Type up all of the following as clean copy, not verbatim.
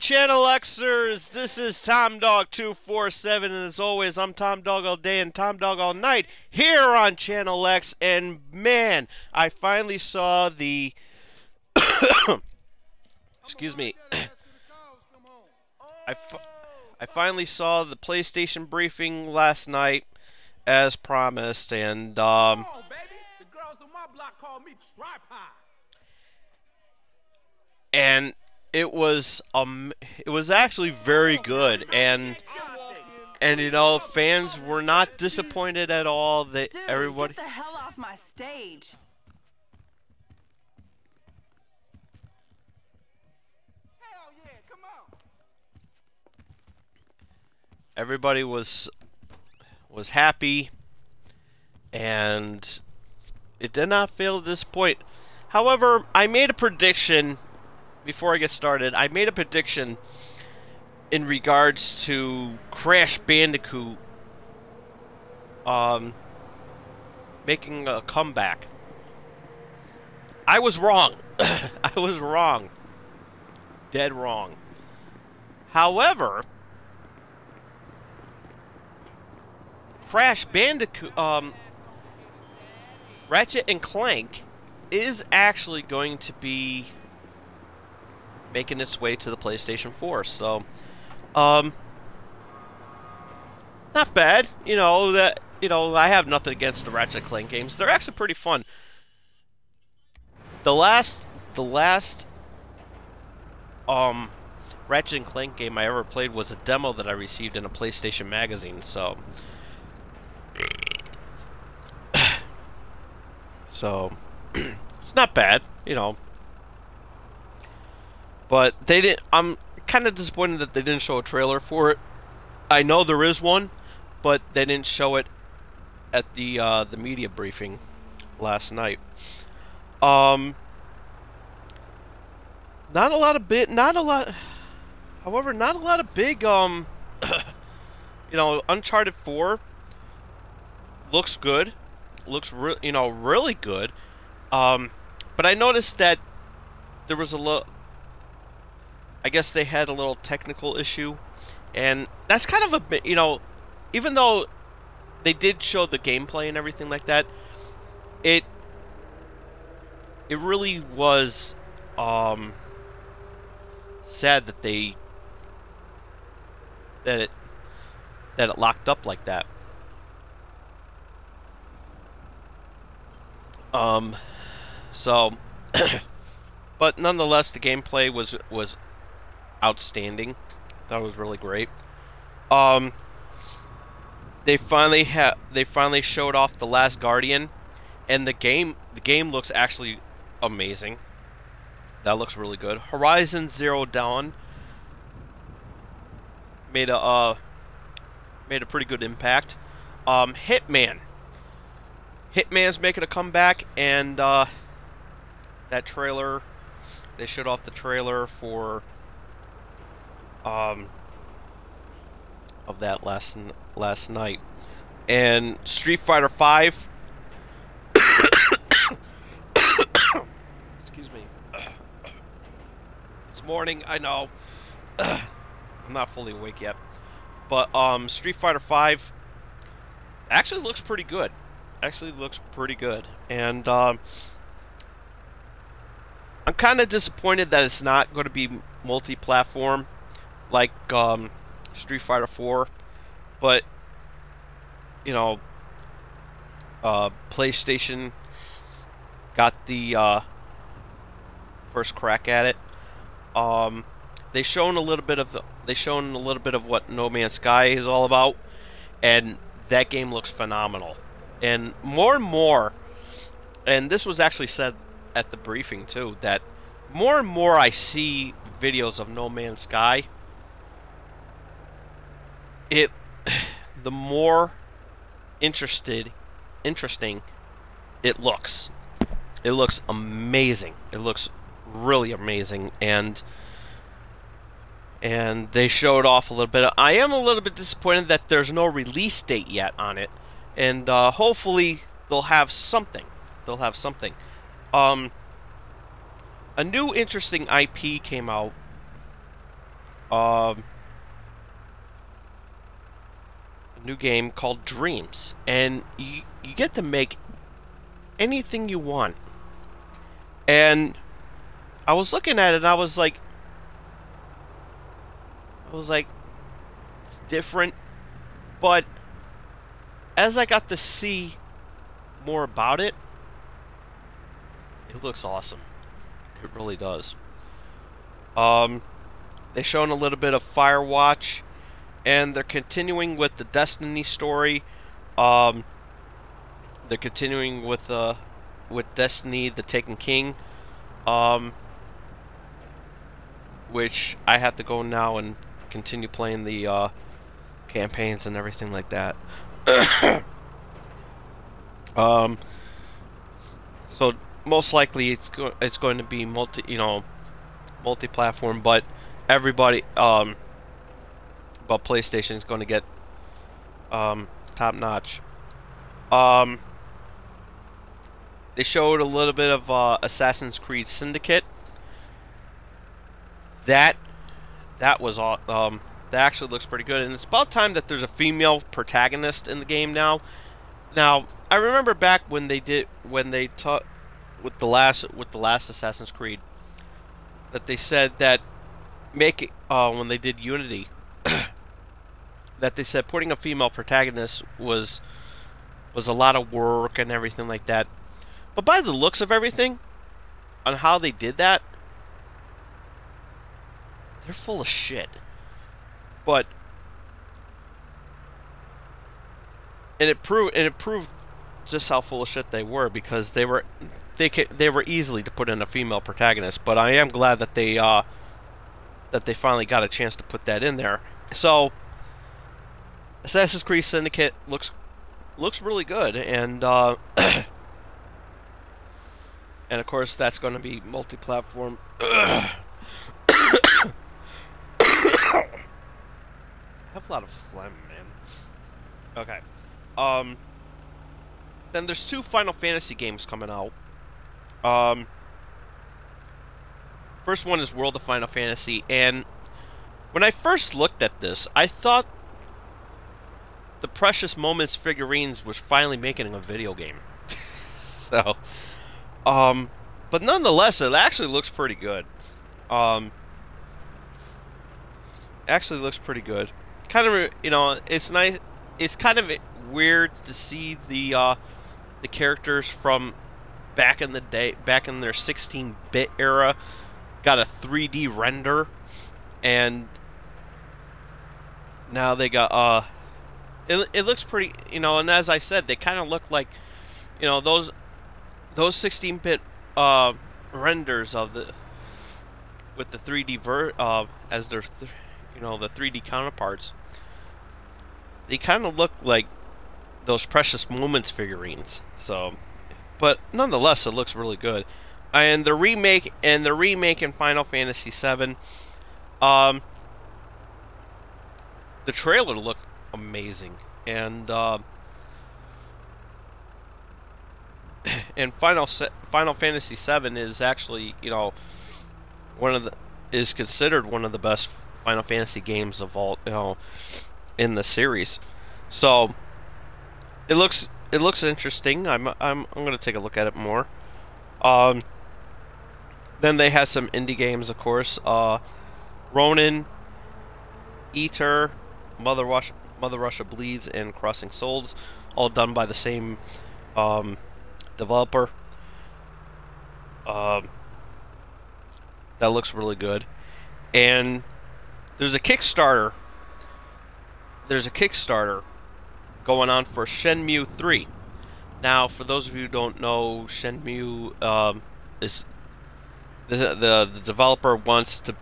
Channel Xers, this is TomDog247, and as always, I'm Tom Dog all day and Tom Dog all night here on Channel X. And man, I finally saw the excuse me. I finally saw the PlayStation briefing last night, as promised, and and it was actually very good, and you know, fans were not disappointed at all. That everybody. Get the hell off my stage. Hell yeah, come on. Everybody was happy, and it did not fail to disappoint. However, I made a prediction. Before I get started, I made a prediction in regards to Crash Bandicoot making a comeback. I was wrong. I was wrong. Dead wrong. However, Crash Bandicoot, Ratchet and Clank is actually going to be making its way to the PlayStation 4, so not bad. You know, I have nothing against the Ratchet and Clank games. They're actually pretty fun. The last Ratchet and Clank game I ever played was a demo that I received in a PlayStation magazine, so it's not bad, you know. But they didn't. I'm kind of disappointed that they didn't show a trailer for it. I know there is one, but they didn't show it at the media briefing last night. However, not a lot of big you know, Uncharted 4 looks good. Looks really good. But I noticed that there was a little, I guess they had a little technical issue, and that's kind of a bit, you know, even though they did show the gameplay and everything like that, it really was sad that it locked up like that. So but nonetheless, the gameplay was outstanding. That was really great. They finally showed off The Last Guardian, and the game looks actually amazing. That looks really good. Horizon Zero Dawn made a pretty good impact. Hitman's making a comeback, and that trailer, they showed off the trailer for of that last night. And Street Fighter V, excuse me, it's morning, I know. I'm not fully awake yet, but Street Fighter V actually looks pretty good. And I'm kind of disappointed that it's not going to be multi-platform like Street Fighter 4, but you know, PlayStation got the first crack at it. They shown a little bit of what No Man's Sky is all about, and that game looks phenomenal. And more, and this was actually said at the briefing too, that more and more I see videos of No Man's Sky, the more interesting it looks. It looks amazing. It looks really amazing, and they showed off a little bit. I am a little bit disappointed that there's no release date yet on it, and hopefully they'll have something. They'll have something. A new interesting IP came out. A new game called Dreams, and you get to make anything you want. And I was looking at it, and I was like, it's different. But as I got to see more about it, it looks awesome. It really does. They shown a little bit of Firewatch, and they're continuing with the Destiny story. They're continuing with Destiny: The Taken King, which I have to go now and continue playing the campaigns and everything like that. So most likely it's going to be multi-platform, but everybody but PlayStation is going to get top notch. They showed a little bit of Assassin's Creed Syndicate. That was that actually looks pretty good, and it's about time that there's a female protagonist in the game now. Now, I remember back when they taught with the last Assassin's Creed, that they said that when they did Unity, that they said putting a female protagonist was a lot of work and everything like that. But by the looks of everything, on how they did that, they're full of shit. But it proved just how full of shit they were, because they were easily to put in a female protagonist. But I am glad that they finally got a chance to put that in there. So Assassin's Creed Syndicate looks really good, and and of course that's going to be multi-platform. I have a lot of phlegm, man. Okay. Then there's 2 Final Fantasy games coming out. First one is World of Final Fantasy, and when I first looked at this, I thought the Precious Moments figurines was finally making a video game. So, but nonetheless, it actually looks pretty good. Actually looks pretty good. Kind of, it's nice. It's kind of weird to see the characters from back in the day, back in their 16-bit era, got a 3D render, and now they got it looks pretty, and as I said, they kind of look like, those 16-bit renders of with the 3D as their the 3D counterparts. They kind of look like those Precious Moments figurines. So, but nonetheless, it looks really good. And the remake in Final Fantasy VII, the trailer looked amazing, and Final Fantasy VII is actually is considered one of the best Final Fantasy games of all in the series. So it looks interesting. I'm going to take a look at it more. Then they have some indie games, of course. Ronin, Eater, Mother Russia Bleeds, and Crossing Souls. all done by the same developer. That looks really good. And there's a Kickstarter. There's a Kickstarter going on for Shenmue 3. Now, for those of you who don't know, Shenmue is the developer wants to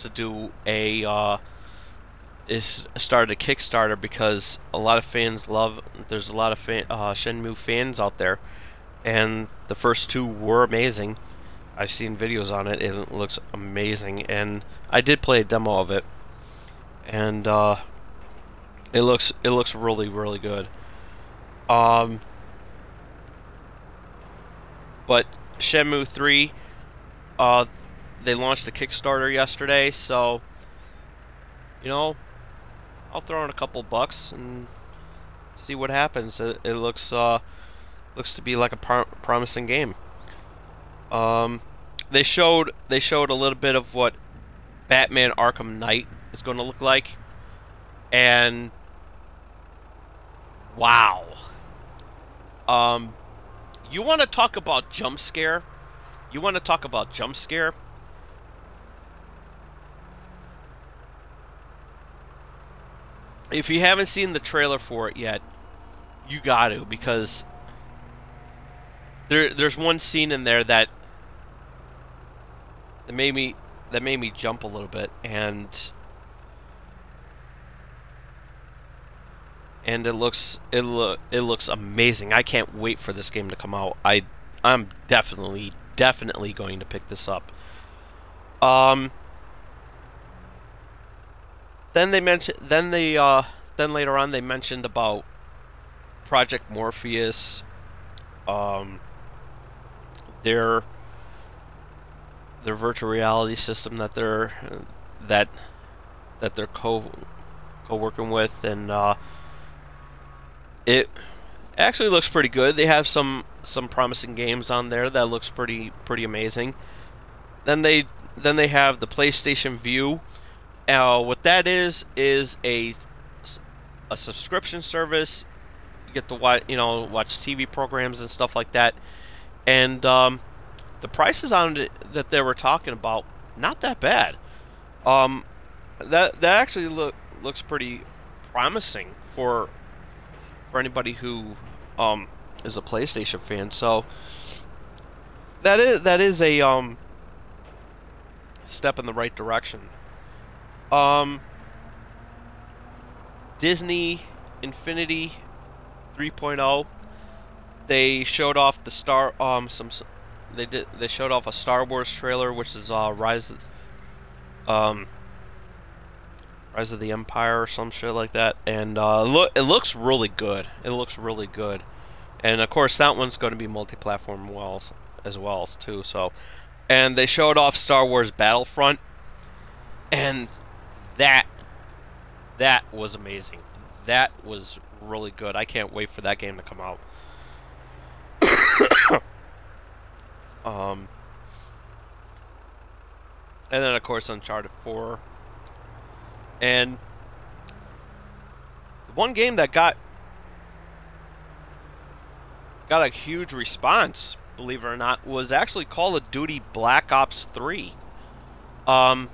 do a started a Kickstarter because a lot of fans love. There's a lot of Shenmue fans out there, and the first two were amazing. I've seen videos on it. It looks amazing, and I did play a demo of it, and it looks really, really good. But Shenmue 3, they launched a Kickstarter yesterday, so you know, I'll throw in a couple bucks and see what happens. It looks to be like a promising game. They showed a little bit of what Batman Arkham Knight is going to look like, and wow. You want to talk about jump scare? You want to talk about jump scare? If you haven't seen the trailer for it yet, you got to, because there's one scene in there that made me jump a little bit, and it looks amazing. I can't wait for this game to come out. I'm definitely going to pick this up. Then later on they mentioned about Project Morpheus, their virtual reality system that they're co-working with, and it actually looks pretty good. They have some promising games on there that looks pretty amazing. Then they have the PlayStation Vue. What that is a subscription service. You get to watch TV programs and stuff like that, and the prices on it that they were talking about, not that bad. That actually looks pretty promising for anybody who is a PlayStation fan. So that is a step in the right direction. Disney Infinity 3.0. They showed off the they showed off a Star Wars trailer, which is Rise of the Empire or some shit like that, and it looks really good. It looks really good, and of course that one's going to be multi-platform as well too. So, and they showed off Star Wars Battlefront, and that was amazing. That was really good. I can't wait for that game to come out. And then of course Uncharted 4. And one game that got a huge response, believe it or not, was actually Call of Duty Black Ops 3. And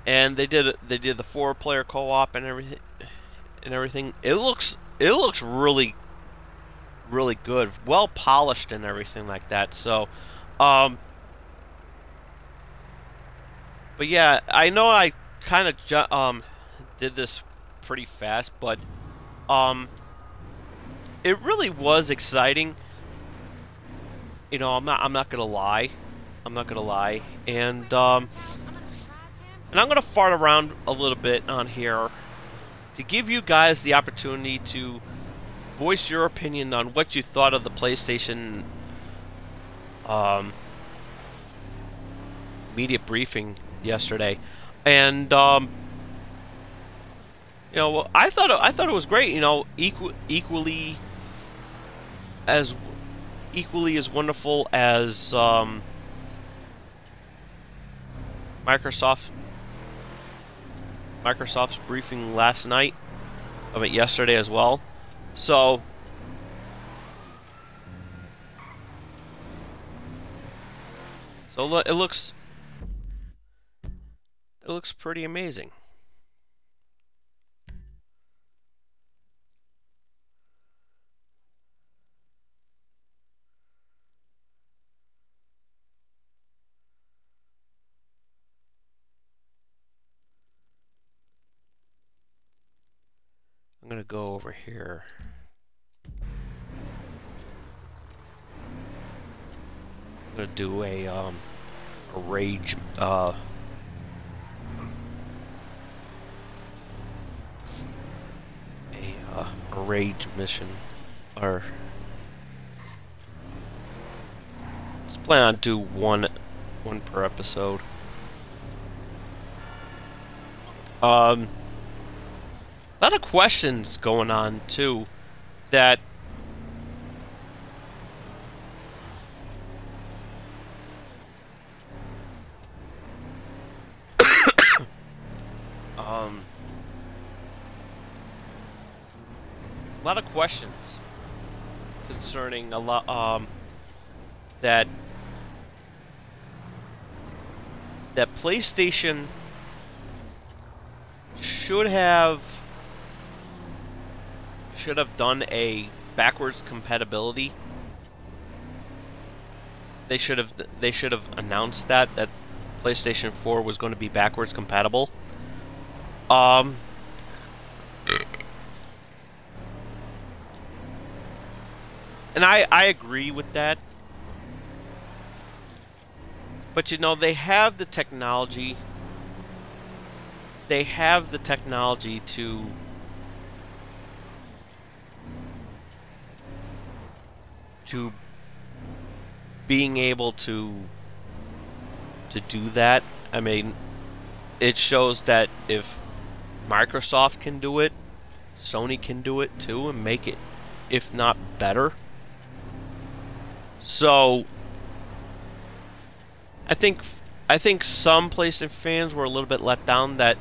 they did the 4-player co-op and everything. It looks really good, well polished and everything like that. So, but yeah, I know I kind of did this pretty fast, but it really was exciting. You know, I'm not gonna lie, and I'm gonna fart around a little bit on here to give you guys the opportunity to voice your opinion on what you thought of the PlayStation media briefing yesterday. And you know, I thought it was great. You know, equally as wonderful as Microsoft's briefing last night. of it yesterday as well. So it looks pretty amazing. I'm gonna go over here. I'm gonna do a rage a rage mission, or just plan on do one per episode. A lot of questions going on too that a lot of questions concerning a lot that PlayStation should have done a backwards compatibility. They should have announced that PlayStation 4 was going to be backwards compatible. And I agree with that. But you know, they have the technology. They have the technology to being able to do that. I mean, it shows that if Microsoft can do it, Sony can do it too, and make it, if not better. So I think some PlayStation fans were a little bit let down that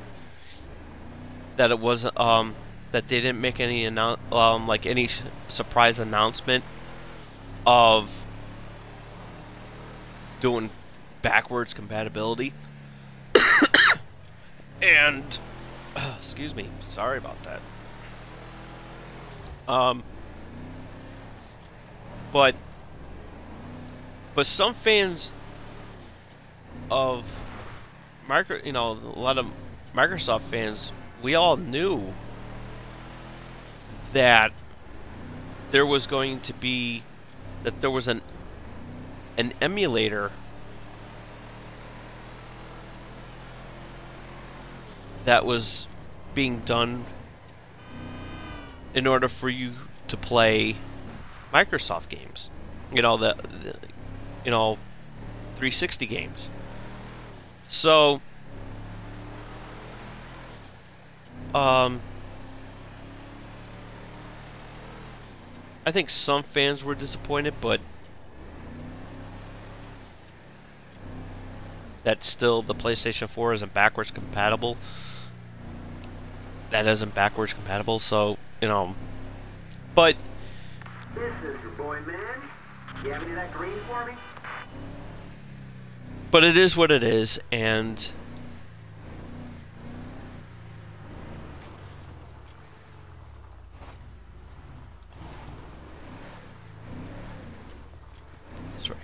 it was that they didn't make any any surprise announcement of doing backwards compatibility. And excuse me, sorry about that. But some fans of a lot of Microsoft fans, we all knew that there was going to be an emulator that was being done in order for you to play Microsoft games. You know, the 360 games. So I think some fans were disappointed, but that still the PlayStation 4 isn't backwards compatible. That isn't backwards compatible, so, you know, but This is your boy, man. You have any of that green for me? but it is what it is, and it's right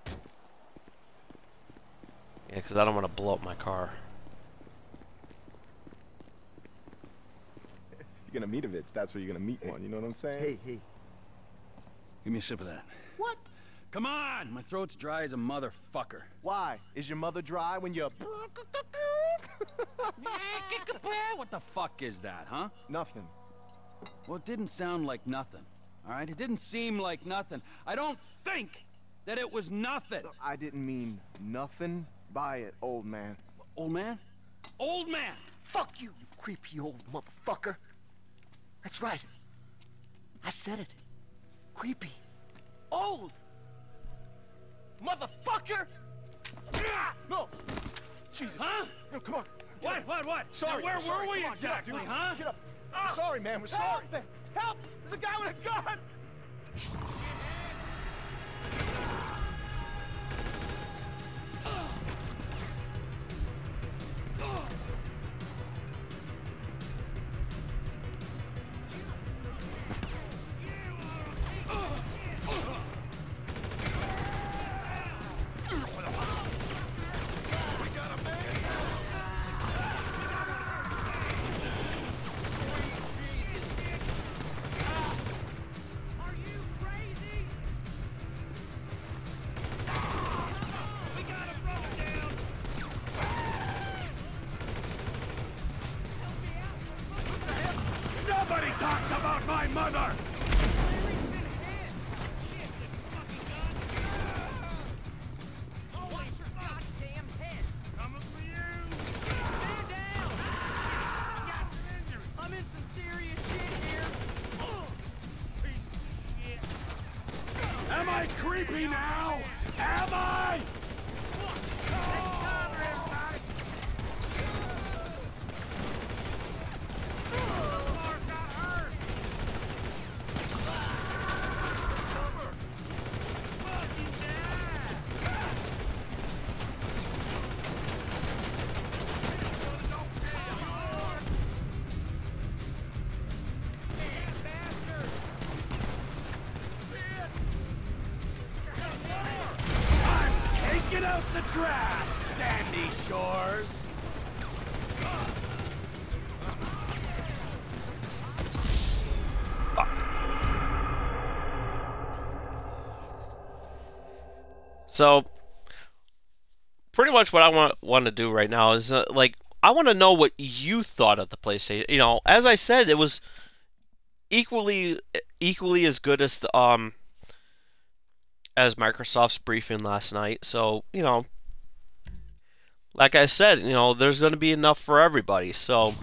here. Yeah, because I don't want to blow up my car. You're gonna meet a bitch, that's where you're gonna meet one, you know what I'm saying? Hey. Give me a sip of that. What? Come on! My throat's dry as a motherfucker. Why? Is your mother dry when you're... What the fuck is that, huh? Nothing. Well, it didn't sound like nothing, all right? It didn't seem like nothing. I don't think that it was nothing. I didn't mean nothing by it, old man. Old man? Old man! Fuck you, you creepy old motherfucker. That's right. I said it. Creepy. Old. Motherfucker! No! Jesus! Huh? No, come on! What? Sorry. Now, where sorry. were we Come on, exactly, get up, dude. huh? Get up. Sorry, man. We're sorry. Help! Help! There's a guy with a gun! Nobody talks about my mother! Am I creepy now? Am I? Get out the trash, Sandy Shores! So, pretty much what I want to do right now is, like, I want to know what you thought of the PlayStation. You know, as I said, it was equally as good as the, as Microsoft's briefing last night. So, you know, like I said, you know, there's going to be enough for everybody. So,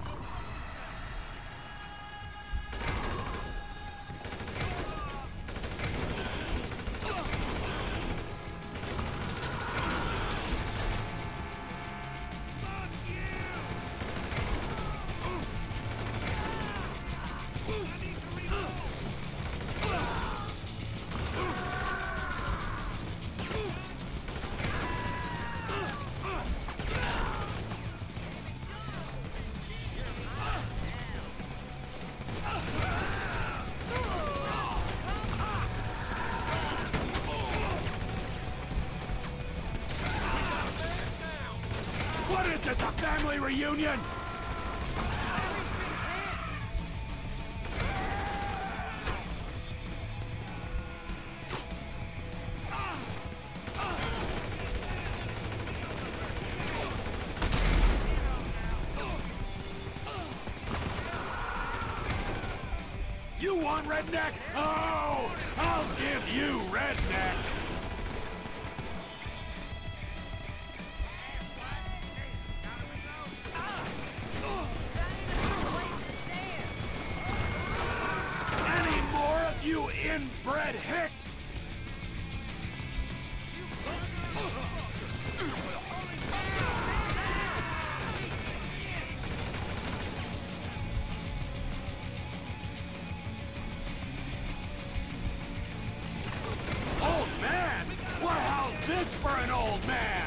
What is this, a family reunion? You want redneck? Oh, I'll give you redneck. Any more of you inbred hicks? Old man? Well, how's this for an old man?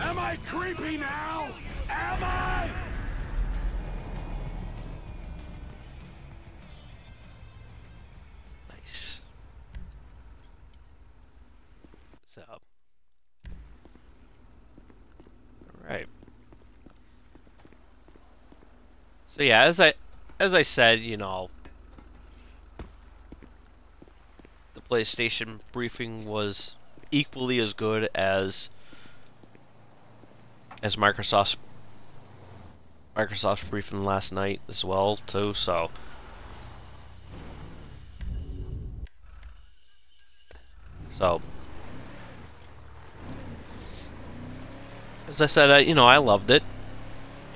Am I creepy now? Am I? nice. So, alright. So yeah, as I said, you know, the PlayStation briefing was equally as good as Microsoft's briefing last night as well too. So as I said, you know, I loved it,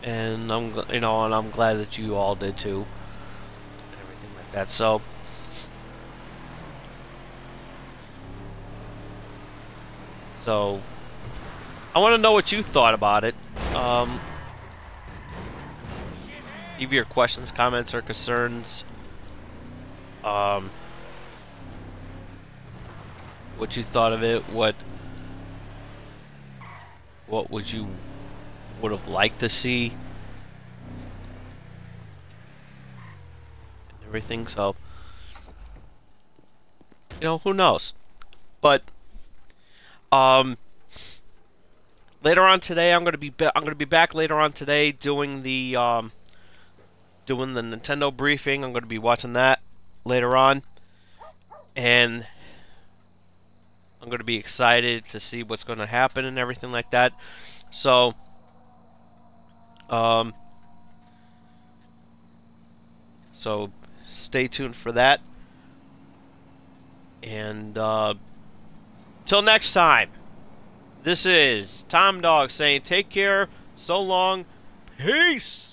and you know, and I'm glad that you all did too, and everything like that. So I want to know what you thought about it. Leave your questions, comments, or concerns. What you thought of it? What would you have liked to see? And everything. So, you know, who knows? But later on today, I'm gonna be back later on today doing the Nintendo briefing. I'm gonna be watching that later on, and I'm gonna be excited to see what's gonna happen and everything like that. So, so stay tuned for that. And till next time, this is Tom Dog saying take care, so long, peace.